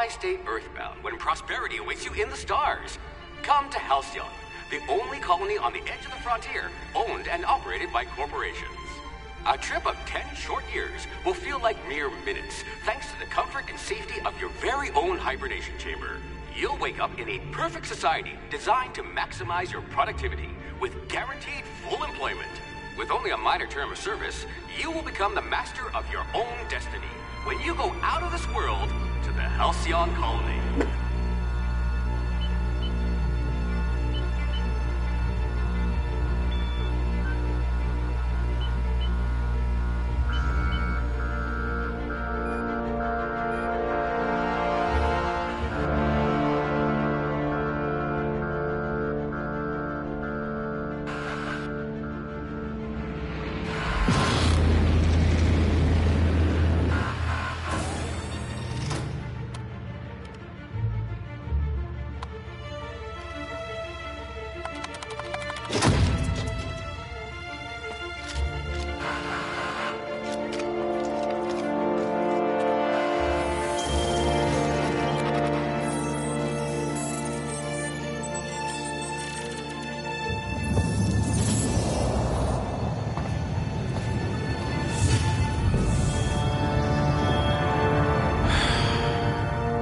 Why stay earthbound when prosperity awaits you in the stars? Come to Halcyon, the only colony on the edge of the frontier, owned and operated by corporations. A trip of 10 short years will feel like mere minutes, thanks to the comfort and safety of your very own hibernation chamber. You'll wake up in a perfect society designed to maximize your productivity with guaranteed full employment. With only a minor term of service, you will become the master of your own destiny when you go out of this world to the Halcyon colony.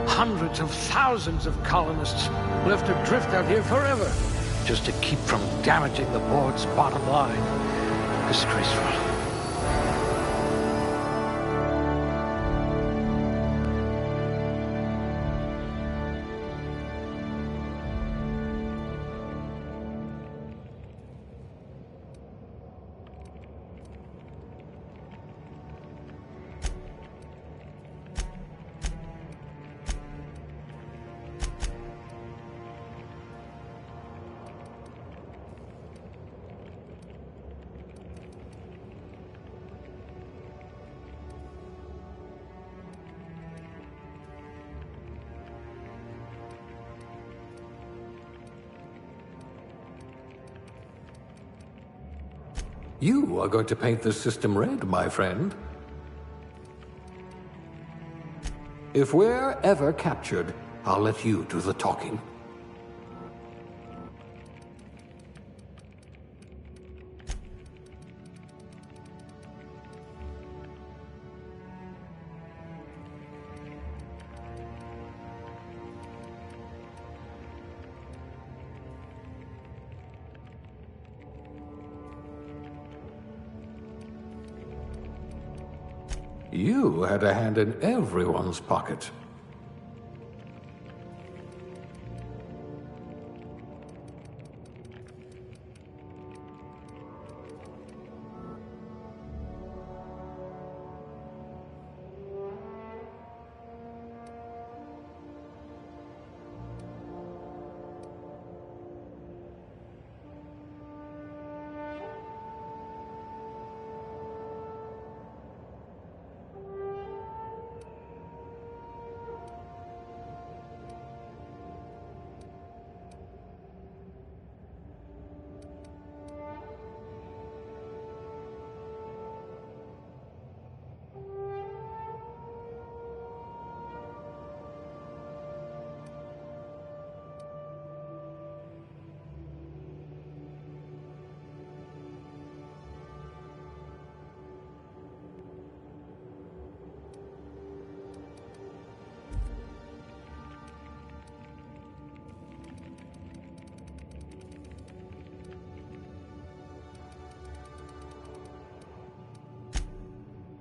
Hundreds of thousands of colonists left adrift out here forever, just to keep from damaging the board's bottom line. Disgraceful. You are going to paint this system red, my friend. If we're ever captured, I'll let you do the talking. You had a hand in everyone's pocket.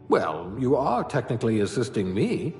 Well, you are technically assisting me.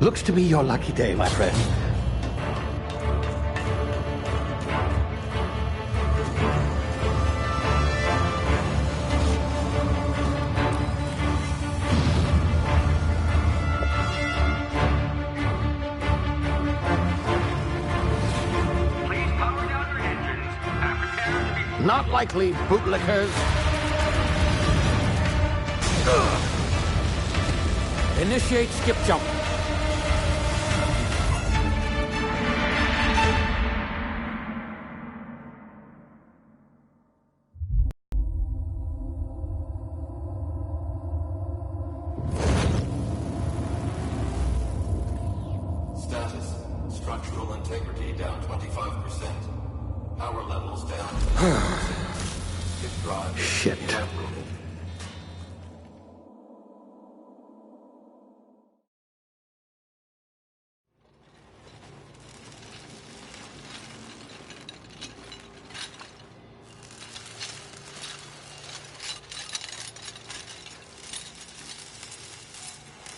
Looks to be your lucky day, my friend. Please power down your engines and prepare to be... Not likely, bootlickers. Initiate skip jump. Status. Structural integrity down 25%. Power levels down 10%. If drive Shit. inoperative.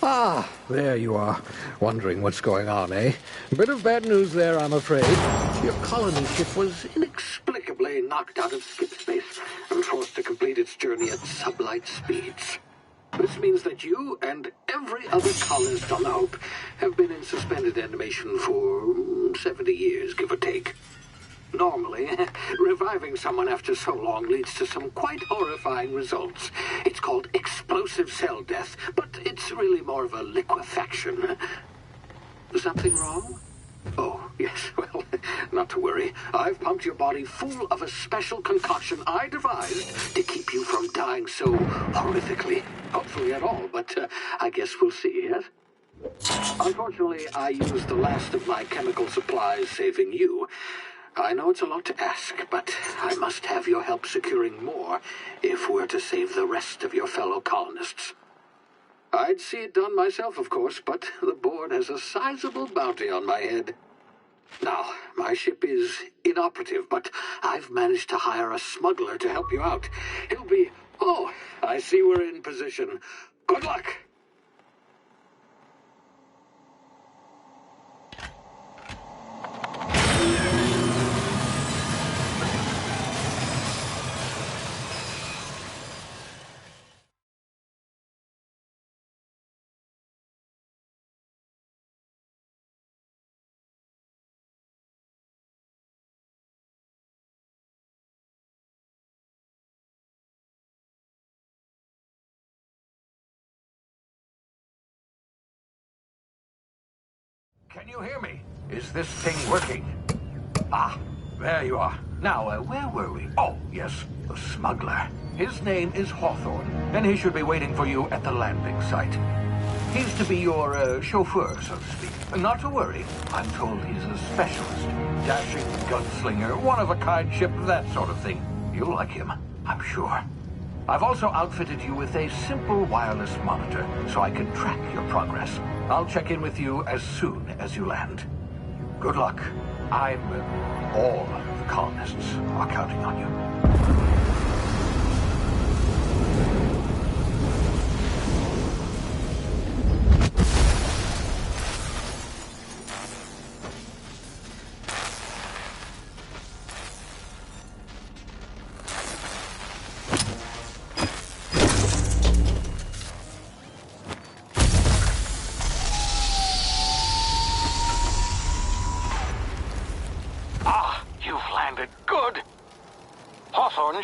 Ah, there you are. Wondering what's going on, eh? Bit of bad news there, I'm afraid. Your colony ship was inexplicably knocked out of skip space and forced to complete its journey at sublight speeds. This means that you and every other colonist on the Hope have been in suspended animation for 70 years, give or take. Normally, reviving someone after so long leads to some quite horrifying results. It's called explosive cell death, but it's really more of a liquefaction. Something wrong? Oh, yes, well, not to worry. I've pumped your body full of a special concoction I devised to keep you from dying so horrifically. Hopefully at all, but I guess we'll see, yes? Unfortunately, I used the last of my chemical supplies saving you. I know it's a lot to ask, but I must have your help securing more if we're to save the rest of your fellow colonists. I'd see it done myself, of course, but the board has a sizable bounty on my head. Now, my ship is inoperative, but I've managed to hire a smuggler to help you out. He'll be... Oh, I see we're in position. Good luck! Can you hear me? Is this thing working? Ah, there you are. Now, where were we? Oh, yes, the smuggler. His name is Hawthorne, and he should be waiting for you at the landing site. He's to be your chauffeur, so to speak. Not to worry. I'm told he's a specialist. Dashing gunslinger, one-of-a-kind ship, that sort of thing. You'll like him, I'm sure. I've also outfitted you with a simple wireless monitor, so I can track your progress. I'll check in with you as soon as you land. Good luck. All the colonists are counting on you.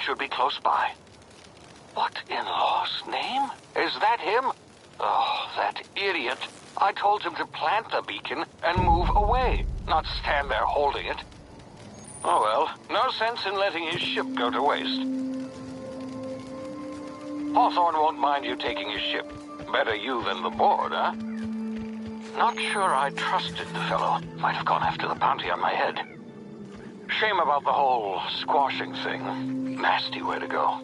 Should be close by. What in law's name? Is that him? Oh, that idiot. I told him to plant the beacon and move away, not stand there holding it. Oh well, no sense in letting his ship go to waste. Hawthorne won't mind you taking his ship. Better you than the board, huh? Not sure I trusted the fellow. Might have gone after the bounty on my head. Shame about the whole squashing thing. Nasty way to go.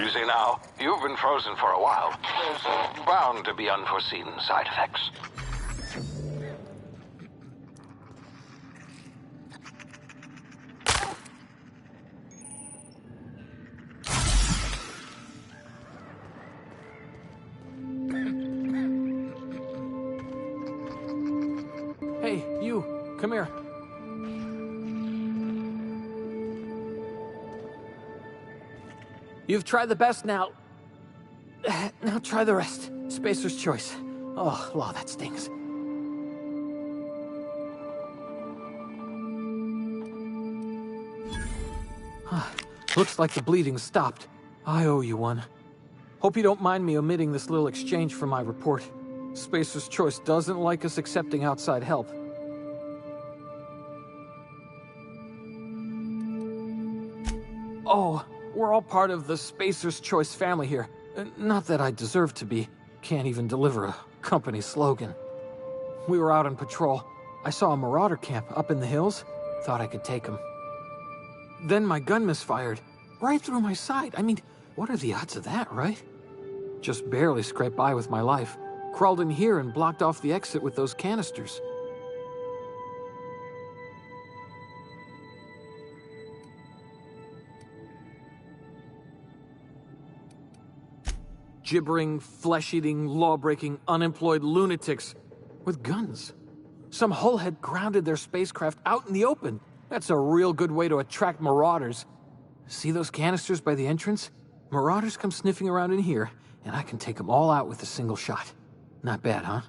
Easy now. You've been frozen for a while. There's bound to be unforeseen side effects. Hey, you, come here. You've tried the best now. Now try the rest. Spacer's choice. Oh, law, that stings. Looks like the bleeding stopped. I owe you one. Hope you don't mind me omitting this little exchange from my report. Spacer's choice doesn't like us accepting outside help. Oh, we're all part of the Spacer's Choice family here. Not that I deserve to be. Can't even deliver a company slogan. We were out on patrol. I saw a marauder camp up in the hills. Thought I could take him. Then my gun misfired. Right through my side. I mean, what are the odds of that, right? Just barely scraped by with my life. Crawled in here and blocked off the exit with those canisters. Gibbering, flesh-eating, law-breaking, unemployed lunatics with guns. Some hullhead grounded their spacecraft out in the open. That's a real good way to attract marauders. See those canisters by the entrance? Marauders come sniffing around in here, and I can take them all out with a single shot. Not bad, huh?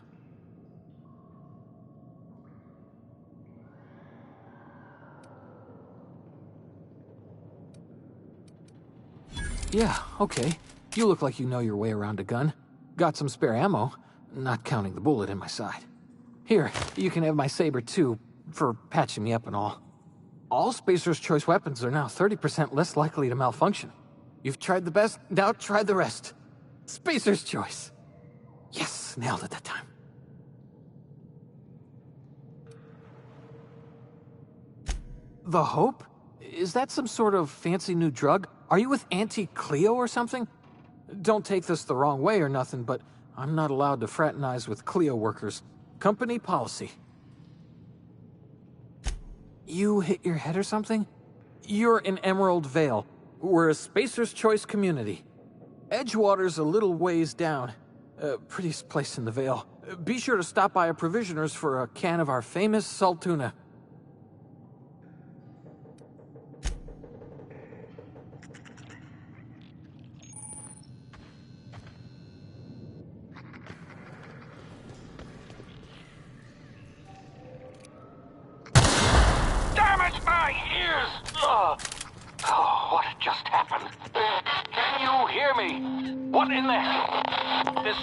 Yeah, okay. You look like you know your way around a gun. Got some spare ammo, not counting the bullet in my side. Here, you can have my saber too, for patching me up and all. All Spacer's Choice weapons are now 30% less likely to malfunction. You've tried the best, now try the rest. Spacer's Choice. Yes, nailed it that time. The Hope? Is that some sort of fancy new drug? Are you with Auntie Cleo or something? Don't take this the wrong way or nothing, but I'm not allowed to fraternize with Cleo workers. Company policy. You hit your head or something? You're in Emerald Vale. We're a Spacer's Choice community. Edgewater's a little ways down. Prettiest place in the Vale. Be sure to stop by a provisioner's for a can of our famous salt tuna. What just happened? Can you hear me? What in the... This...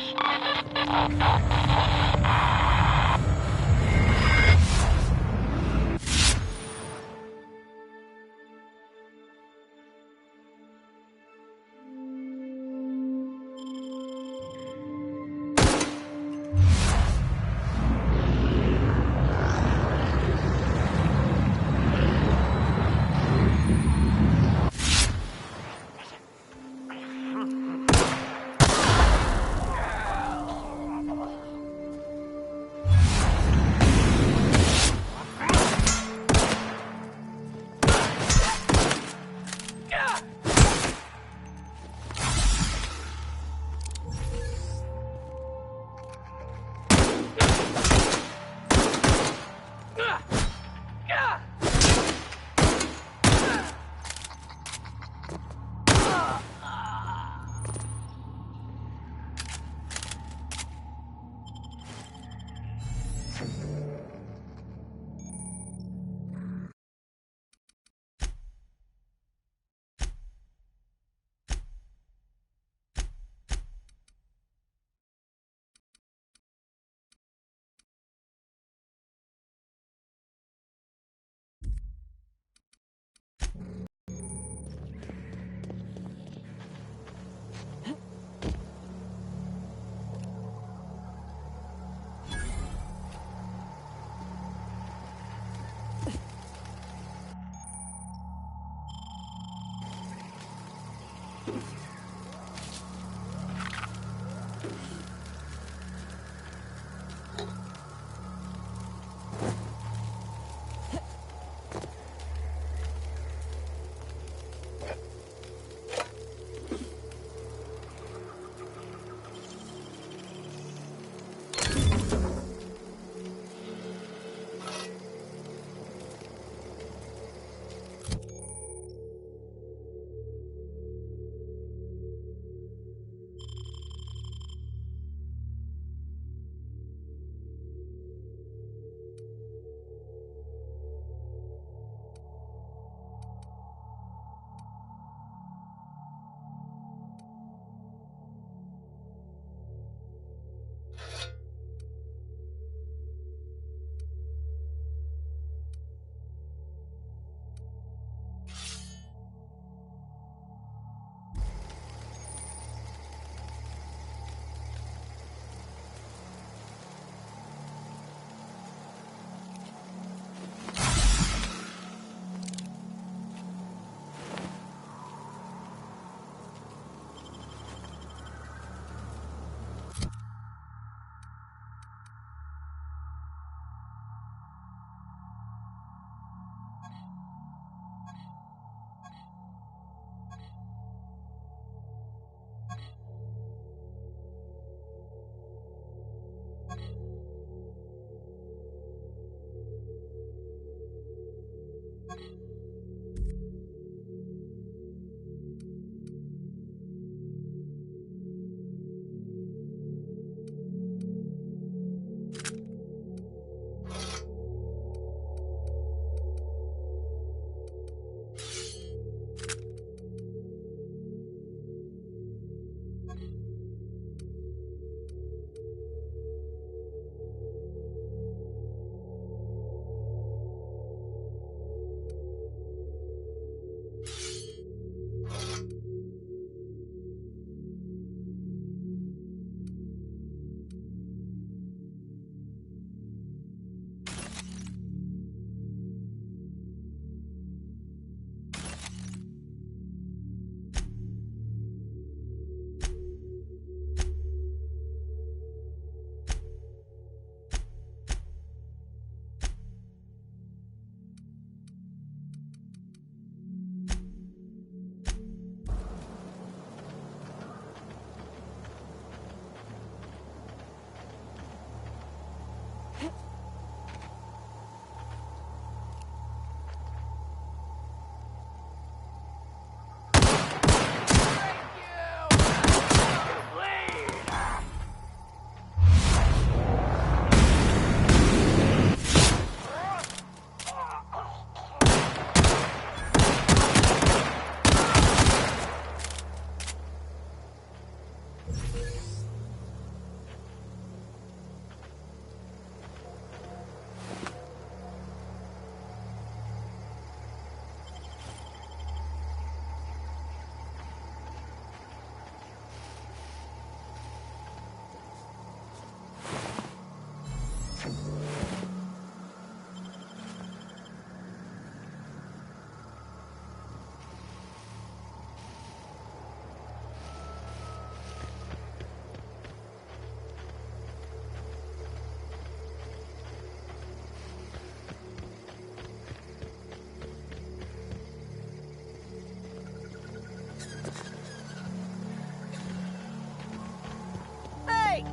Hey!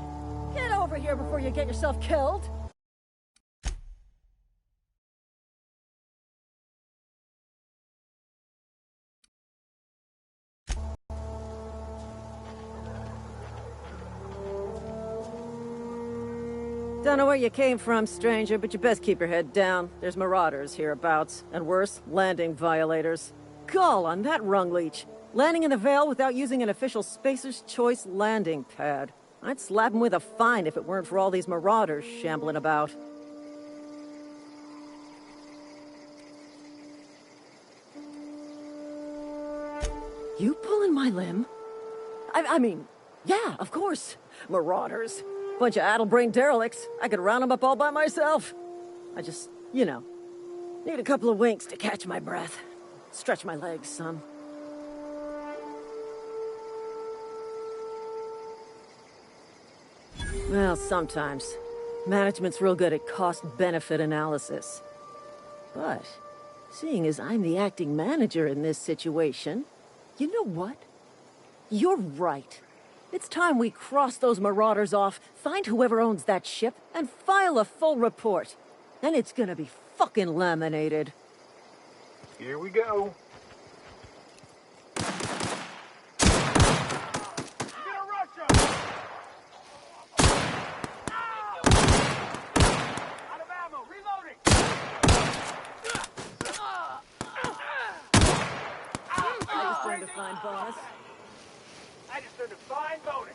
Get over here before you get yourself killed! Don't know where you came from, stranger, but you best keep your head down. There's marauders hereabouts, and worse, landing violators. Gall on that rung leech! Landing in the Vale without using an official Spacer's Choice landing pad. I'd slap him with a fine if it weren't for all these marauders shambling about. You pulling my limb? I mean, yeah, of course. Marauders. Bunch of addle-brained derelicts. I could round them up all by myself. I just, you know, need a couple of winks to catch my breath. Stretch my legs some. Well, sometimes. Management's real good at cost-benefit analysis. But, seeing as I'm the acting manager in this situation, you know what? You're right. It's time we cross those marauders off, find whoever owns that ship, and file a full report. And it's gonna be fucking laminated. Here we go. Bonus. I just earned a fine bonus.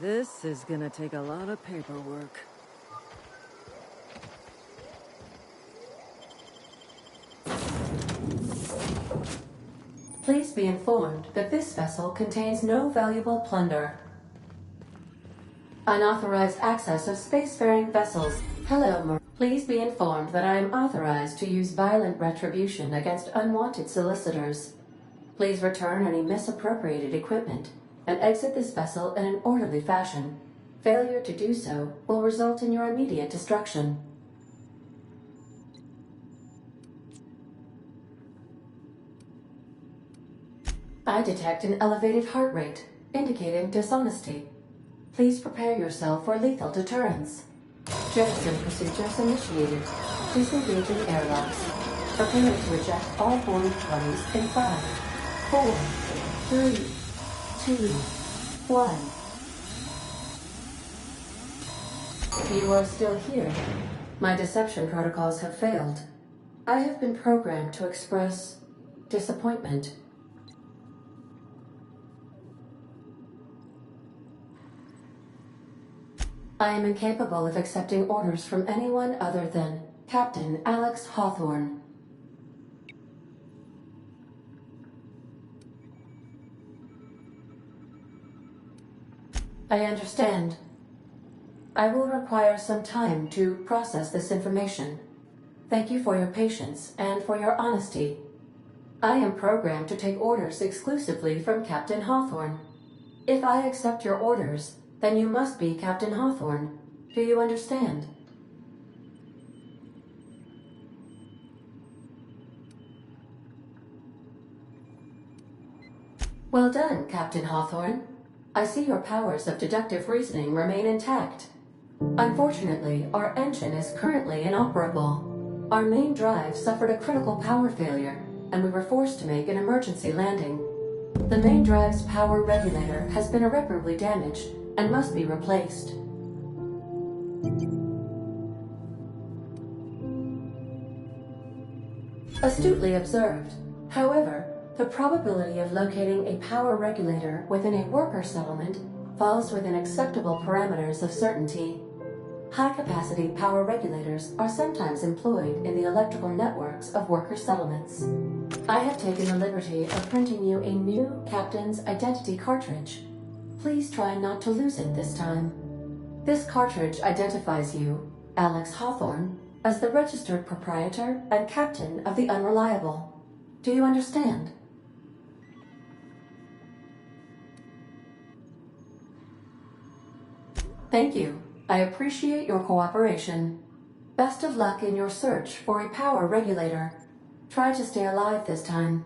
This is gonna take a lot of paperwork. Please be informed that this vessel contains no valuable plunder. Unauthorized access of spacefaring vessels. Hello, Please be informed that I am authorized to use violent retribution against unwanted solicitors. Please return any misappropriated equipment and exit this vessel in an orderly fashion. Failure to do so will result in your immediate destruction. I detect an elevated heart rate, indicating dishonesty. Please prepare yourself for lethal deterrence. Jettison procedures initiated. Please engage in airlocks. Prepare to eject all boarding parties in 5, 4, 3, 2, 1. You are still here. My deception protocols have failed. I have been programmed to express disappointment. I am incapable of accepting orders from anyone other than Captain Alex Hawthorne. I understand. I will require some time to process this information. Thank you for your patience and for your honesty. I am programmed to take orders exclusively from Captain Hawthorne. If I accept your orders, then you must be Captain Hawthorne. Do you understand? Well done, Captain Hawthorne. I see your powers of deductive reasoning remain intact. Unfortunately, our engine is currently inoperable. Our main drive suffered a critical power failure, and we were forced to make an emergency landing. The main drive's power regulator has been irreparably damaged and must be replaced. Astutely observed. However, the probability of locating a power regulator within a worker settlement falls within acceptable parameters of certainty. High-capacity power regulators are sometimes employed in the electrical networks of worker settlements. I have taken the liberty of printing you a new Captain's Identity cartridge. Please try not to lose it this time. This cartridge identifies you, Alex Hawthorne, as the registered proprietor and captain of the Unreliable. Do you understand? Thank you. I appreciate your cooperation. Best of luck in your search for a power regulator. Try to stay alive this time.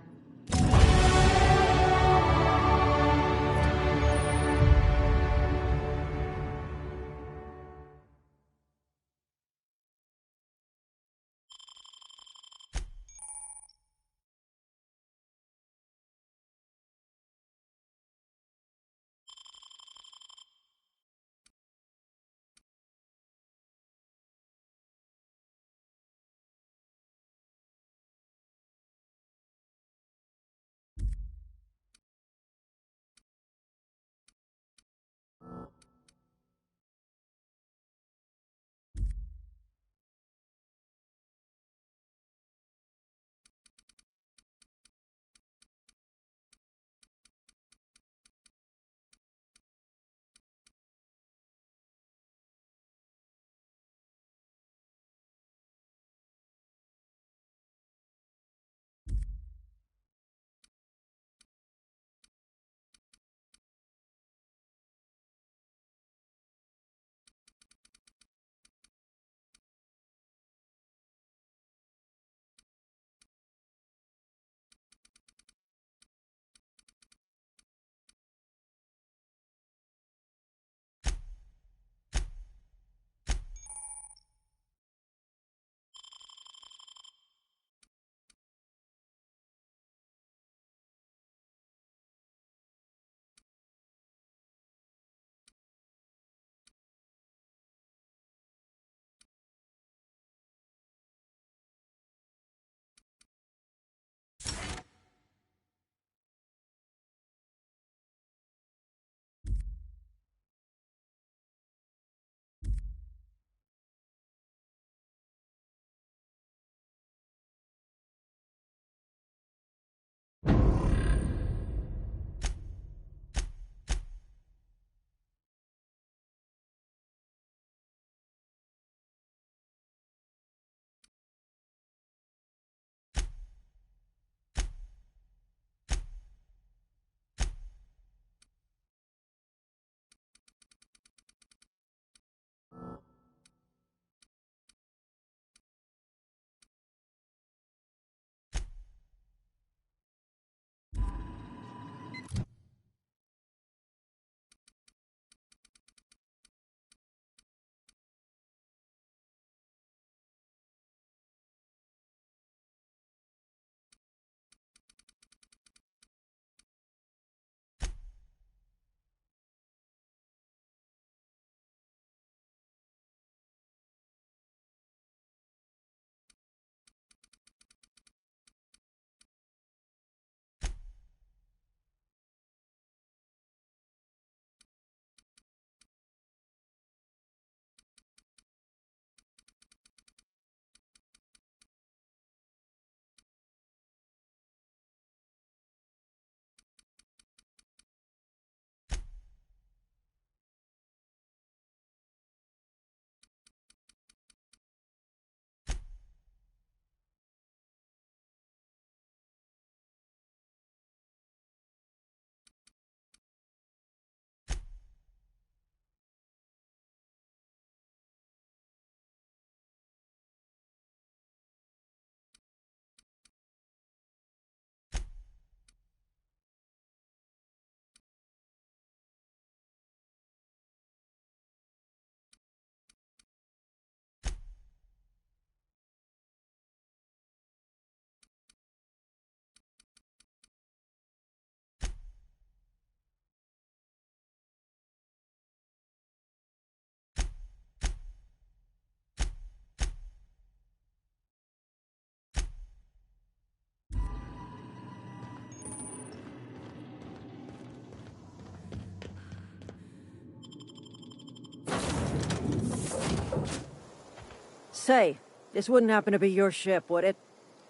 Say, this wouldn't happen to be your ship, would it?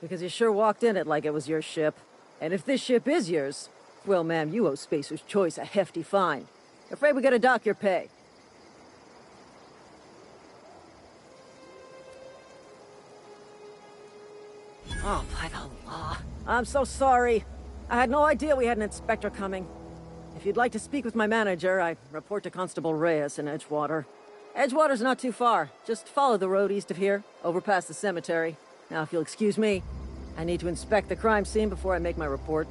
Because you sure walked in it like it was your ship. And if this ship is yours, well, ma'am, you owe Spacer's Choice a hefty fine. Afraid we gotta dock your pay. Oh, by the law. I'm so sorry. I had no idea we had an inspector coming. If you'd like to speak with my manager, I report to Constable Reyes in Edgewater. Edgewater's not too far. Just follow the road east of here, over past the cemetery. Now, if you'll excuse me, I need to inspect the crime scene before I make my report.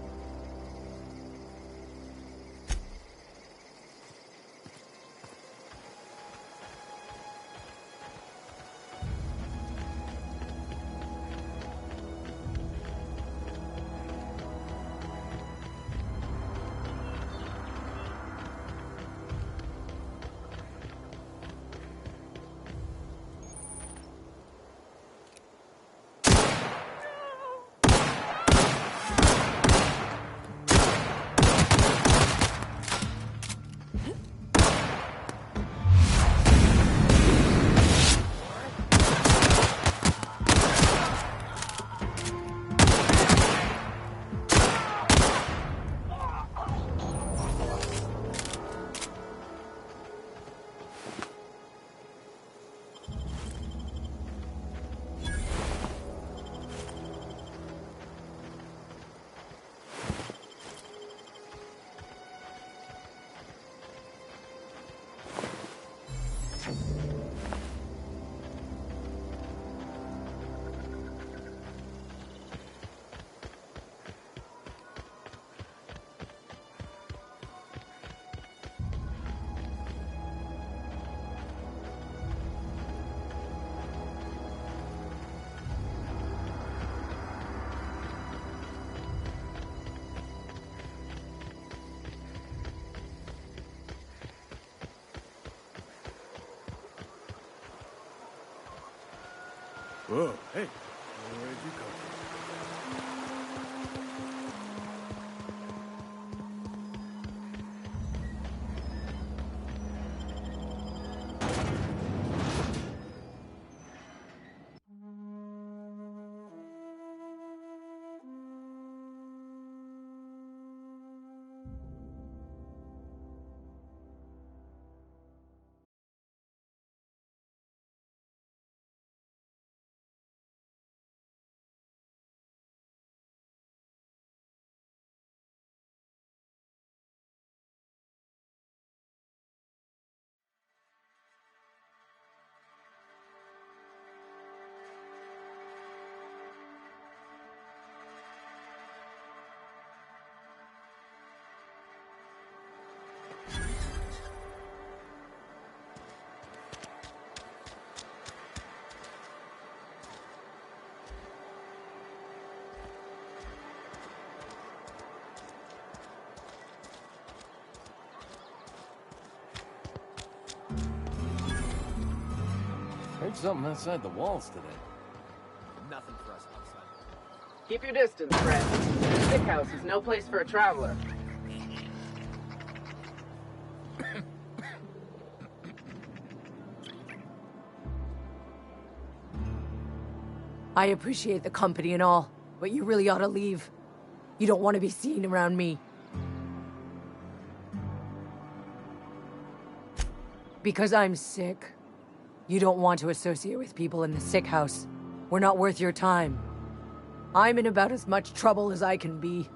Whoa, hey, where'd you come Heard something outside the walls today. Nothing for us outside. Keep your distance, friend. The sick house is no place for a traveler. I appreciate the company and all, but you really ought to leave. You don't want to be seen around me. Because I'm sick. You don't want to associate with people in the sick house. We're not worth your time. I'm in about as much trouble as I can be.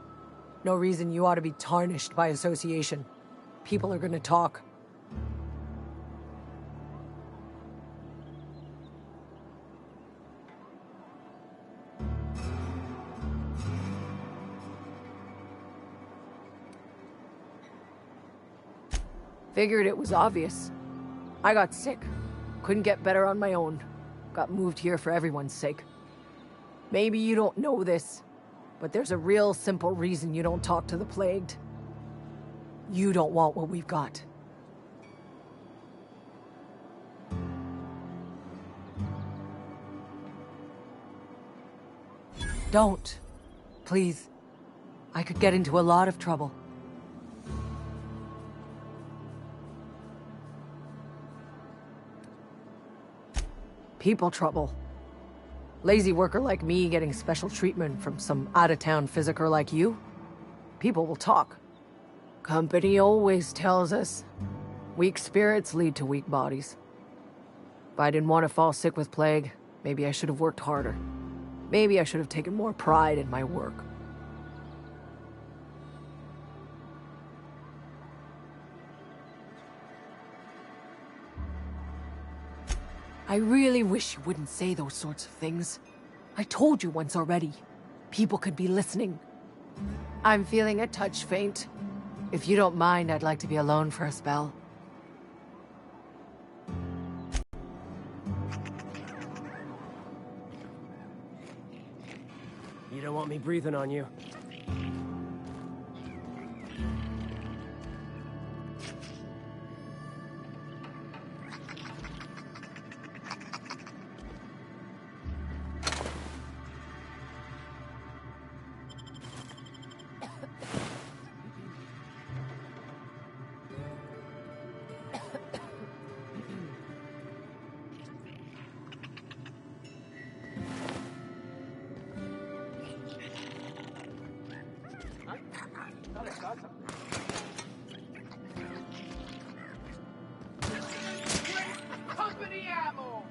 No reason you ought to be tarnished by association. People are gonna talk. Figured it was obvious. I got sick. Couldn't get better on my own. Got moved here for everyone's sake. Maybe you don't know this, but there's a real simple reason you don't talk to the plagued. You don't want what we've got. Don't. Please. I could get into a lot of trouble. people trouble. Lazy worker like me getting special treatment from some out-of-town physiker like you? People will talk. Company always tells us, weak spirits lead to weak bodies. If I didn't want to fall sick with plague, maybe I should have worked harder. Maybe I should have taken more pride in my work. I really wish you wouldn't say those sorts of things. I told you once already. People could be listening. I'm feeling a touch faint. If you don't mind, I'd like to be alone for a spell. You don't want me breathing on you. Company ammo!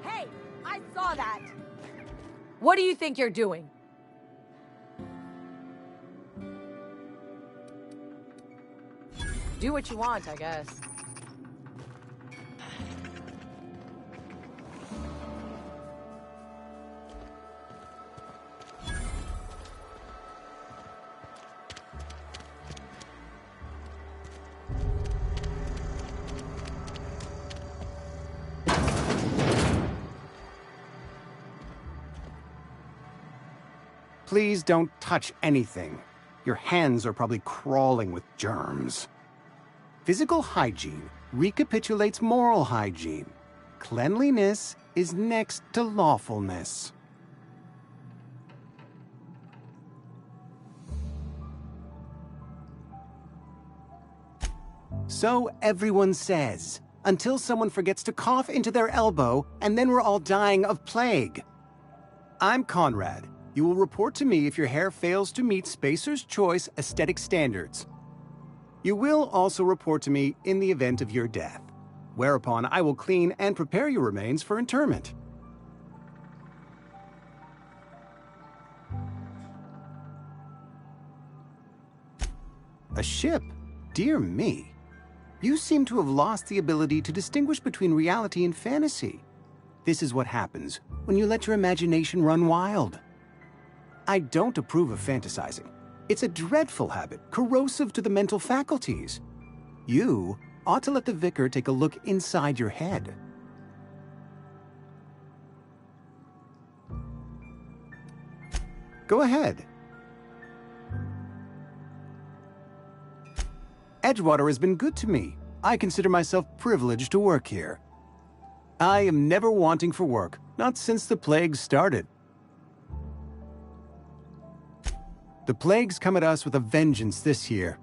Hey, I saw that! What do you think you're doing? Do what you want, I guess. Please don't touch anything. Your hands are probably crawling with germs. Physical hygiene recapitulates moral hygiene. Cleanliness is next to lawfulness. So everyone says, until someone forgets to cough into their elbow, and then we're all dying of plague. I'm Conrad. You will report to me if your hair fails to meet Spacer's Choice aesthetic standards. You will also report to me in the event of your death, whereupon I will clean and prepare your remains for interment. A ship? Dear me. You seem to have lost the ability to distinguish between reality and fantasy. This is what happens when you let your imagination run wild. I don't approve of fantasizing. It's a dreadful habit, corrosive to the mental faculties. You ought to let the vicar take a look inside your head. Go ahead. Edgewater has been good to me. I consider myself privileged to work here. I am never wanting for work, not since the plague started. The plague's come at us with a vengeance this year.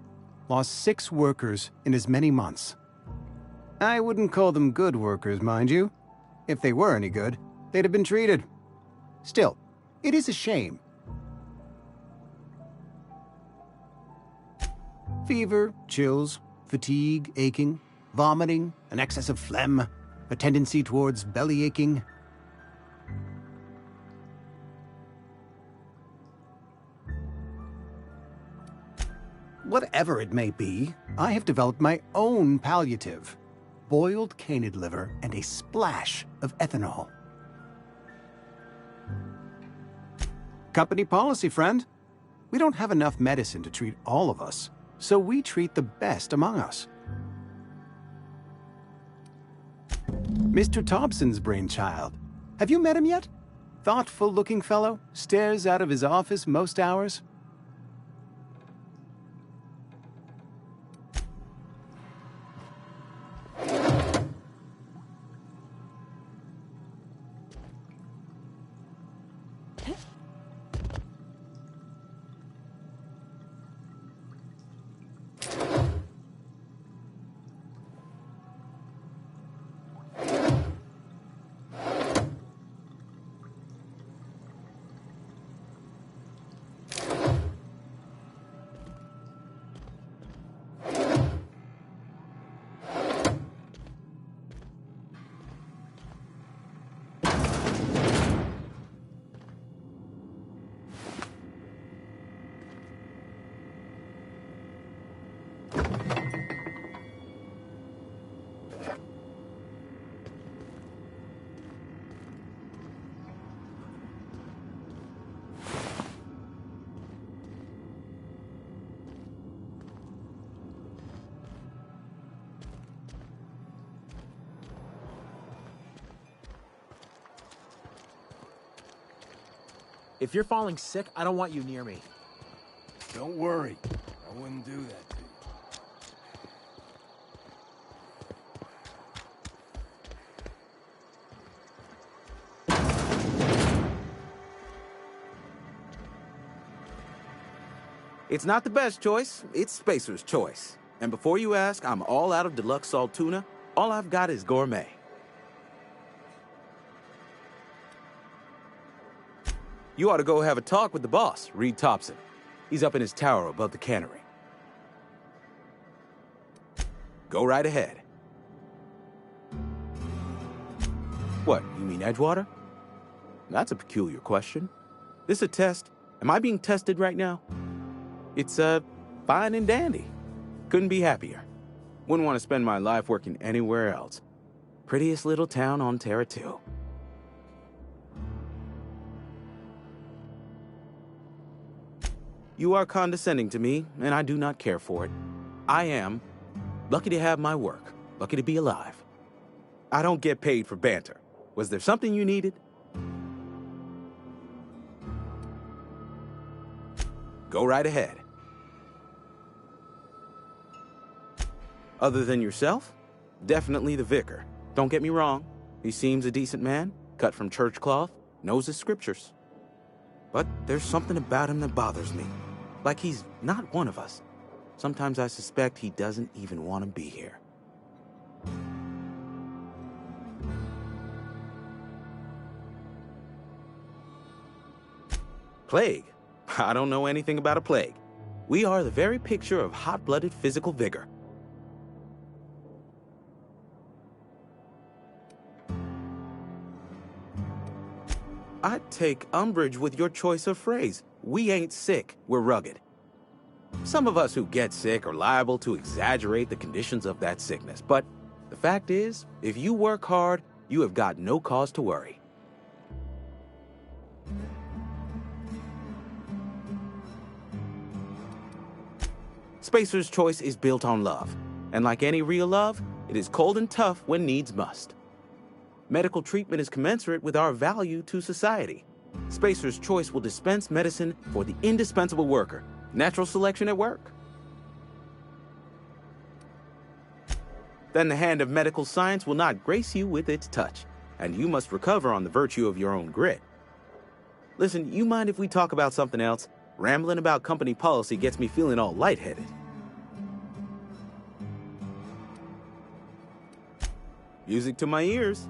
Lost 6 workers in as many months. I wouldn't call them good workers, mind you. If they were any good, they'd have been treated. Still, it is a shame. Fever, chills, fatigue, aching, vomiting, an excess of phlegm, a tendency towards belly aching. Whatever it may be, I have developed my own palliative. Boiled canid liver and a splash of ethanol. Company policy, friend. We don't have enough medicine to treat all of us, so we treat the best among us. Mr. Thompson's brainchild. Have you met him yet? Thoughtful-looking fellow, stares out of his office most hours. If you're falling sick, I don't want you near me. Don't worry. I wouldn't do that to you. It's not the best choice, it's Spacer's choice. And before you ask, I'm all out of deluxe salt tuna. All I've got is gourmet. You ought to go have a talk with the boss, Reed Thompson. He's up in his tower above the cannery. Go right ahead. What, you mean Edgewater? That's a peculiar question. This a test? Am I being tested right now? It's, fine and dandy. Couldn't be happier. Wouldn't want to spend my life working anywhere else. Prettiest little town on Terra 2. You are condescending to me, and I do not care for it. I am lucky to have my work, lucky to be alive. I don't get paid for banter. Was there something you needed? Go right ahead. Other than yourself? Definitely the vicar. Don't get me wrong. He seems a decent man, cut from church cloth, knows his scriptures. But there's something about him that bothers me. Like he's not one of us. Sometimes I suspect he doesn't even want to be here. Plague? I don't know anything about a plague. We are the very picture of hot-blooded physical vigor. I'd take umbrage with your choice of phrase. We ain't sick, we're rugged. Some of us who get sick are liable to exaggerate the conditions of that sickness, but the fact is, if you work hard, you have got no cause to worry. Spacer's choice is built on love, and like any real love, it is cold and tough when needs must. Medical treatment is commensurate with our value to society. Spacer's choice will dispense medicine for the indispensable worker. Natural selection at work. Then the hand of medical science will not grace you with its touch, and you must recover on the virtue of your own grit. Listen, you mind if we talk about something else? Rambling about company policy gets me feeling all lightheaded. Music to my ears.